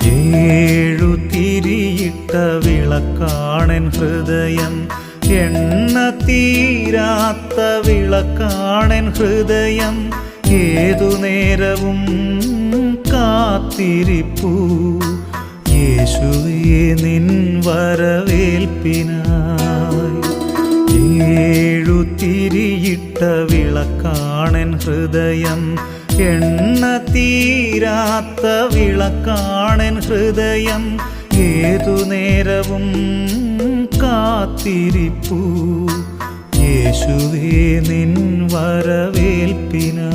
ഏഴു തിരിയിട്ട വിളക്കാണെൻ ഹൃദയം, എണ്ണ തീരാത്ത വിളക്കാണെൻ ഹൃദയം. ഏതു നേരവും കാത്തിരിപ്പൂ യേശുവേ നിൻ വരവേൽപ്പിനായി. ഏഴു തിരിയിട്ട വിളക്കാണെൻ ഹൃദയം, എണ്ണ തീരാത്ത വിളക്കാണെൻ ഹൃദയം. ഏതു നേരവും കാത്തിരിപ്പൂ യേശുവേ നിൻ വരവേൽപ്പിനായി.